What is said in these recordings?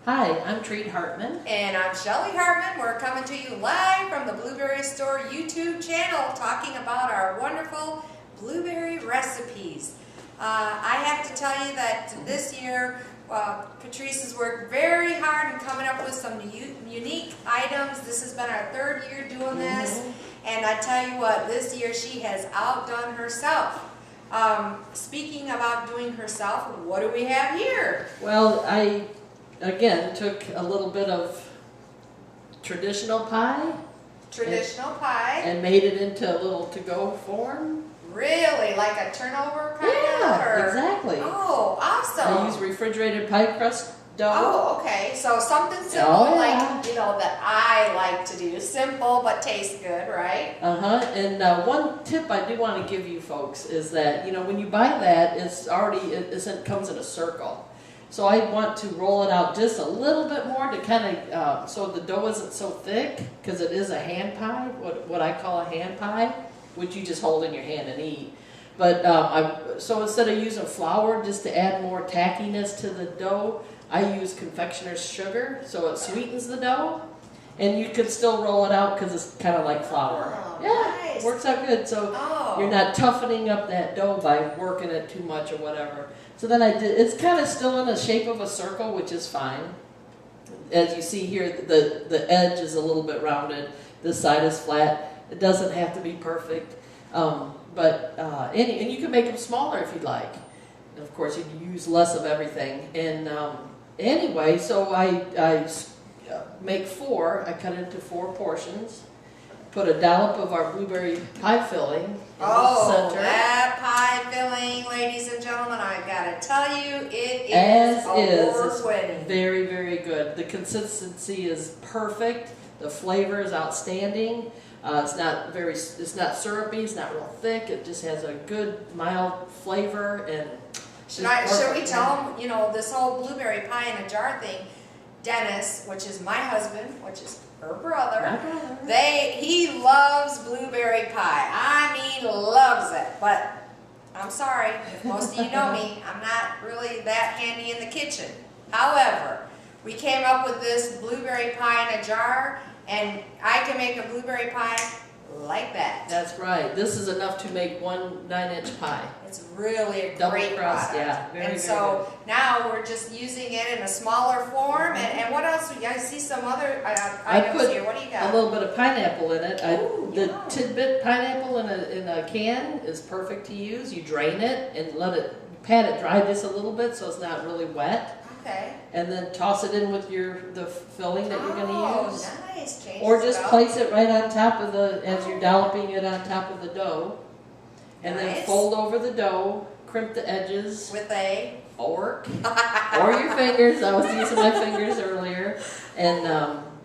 Hi, I'm Treat Hartman. And I'm Shelly Hartman. We're coming to you live from the Blueberry Store YouTube channel talking about our wonderful blueberry recipes. I have to tell you that this year Patrice has worked very hard in coming up with some unique items. This has been our third year doing this, and I tell you what, this year she has outdone herself. Speaking about doing herself, what do we have here? Well, I again took a little bit of traditional pie And made it into a little to-go form. Really? Like a turnover kind of? Yeah, exactly. Oh, awesome. I use refrigerated pie crust dough. Oh, okay. So something simple like, that I like to do. Simple but tastes good, right? And one tip I do want to give you folks is that, when you buy that, it comes in a circle. So I want to roll it out just a little bit more to kind of, so the dough isn't so thick, because it is a hand pie, what I call a hand pie, which you just hold in your hand and eat. But so instead of using flour just to add more tackiness to the dough, I use confectioner's sugar, so it sweetens the dough. And you can still roll it out because it's kind of like flour. Oh, nice. Works out good. So you're not toughening up that dough by working it too much or whatever. So then it's kind of still in the shape of a circle, which is fine. As you see here, the edge is a little bit rounded. This side is flat. It doesn't have to be perfect. And you can make them smaller if you'd like. And of course, you can use less of everything. And anyway, so I make four. I cut it into 4 portions. Put a dollop of our blueberry pie filling in the center. That pie filling, ladies and gentlemen, I gotta tell you, it is award-winning. It's very, very good. The consistency is perfect. The flavor is outstanding. It's not syrupy. It's not real thick. It just has a good mild flavor. And should we tell them, this whole blueberry pie in a jar thing? Dennis, which is my husband, which is her brother, he loves blueberry pie. I mean, loves it. But I'm sorry, if most of you know me, I'm not really that handy in the kitchen. However, we came up with this blueberry pie in a jar, and I can make a blueberry pie like that. That's right. This is enough to make 1 9-inch pie. It's really a double great crust, product. yeah. So now we're just using it in a smaller form. And what else? I see some other items here. What do you got? A little bit of pineapple in it. The yum. tidbit pineapple in a can is perfect to use. You drain it and pat it dry just a little bit so it's not really wet. Okay. And then toss it in with the filling that you're going to use. Oh, nice. Or just place it right on top of as you're dolloping it on top of the dough. And then fold over the dough, crimp the edges. With a fork. Or your fingers. I was using my fingers earlier. And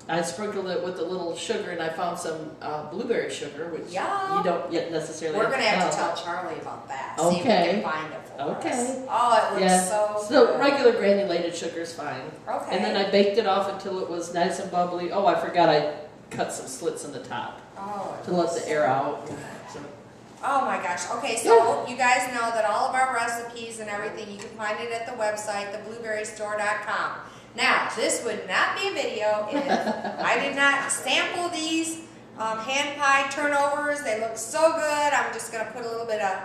I sprinkled it with a little sugar, and I found some blueberry sugar, which you don't yet necessarily We're going to have to tell Charlie about that. Okay. See if we can find it for us. Oh, it looks so good. Regular granulated sugar is fine. Okay. And then I baked it off until it was nice and bubbly. Oh, I forgot I cut some slits in the top to let the air out. Oh my gosh. Okay, so you guys know that all of our recipes and everything, you can find it at the website, theblueberrystore.com. Now, this would not be a video if I did not sample these hand pie turnovers. They look so good. I'm just going to put a little bit of,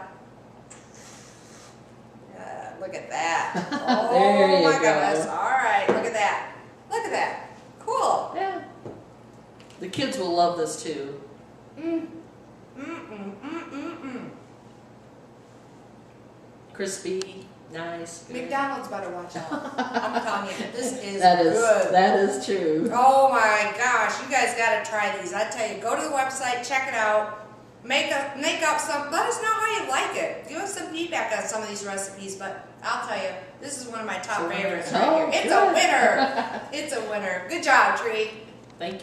look at that. Oh my goodness. All right, look at that. Look at that. Cool. Yeah. The kids will love this too. Crispy, nice. Good. McDonald's better watch out. I'm telling you, this is good. That is true. Oh my gosh, you guys got to try these. I tell you, go to the website, check it out, make up some. Let us know how you like it. Give us some feedback on some of these recipes. But I'll tell you, this is one of my top favorites right here. It's a winner. It's a winner. Good job, Tree. Thank you.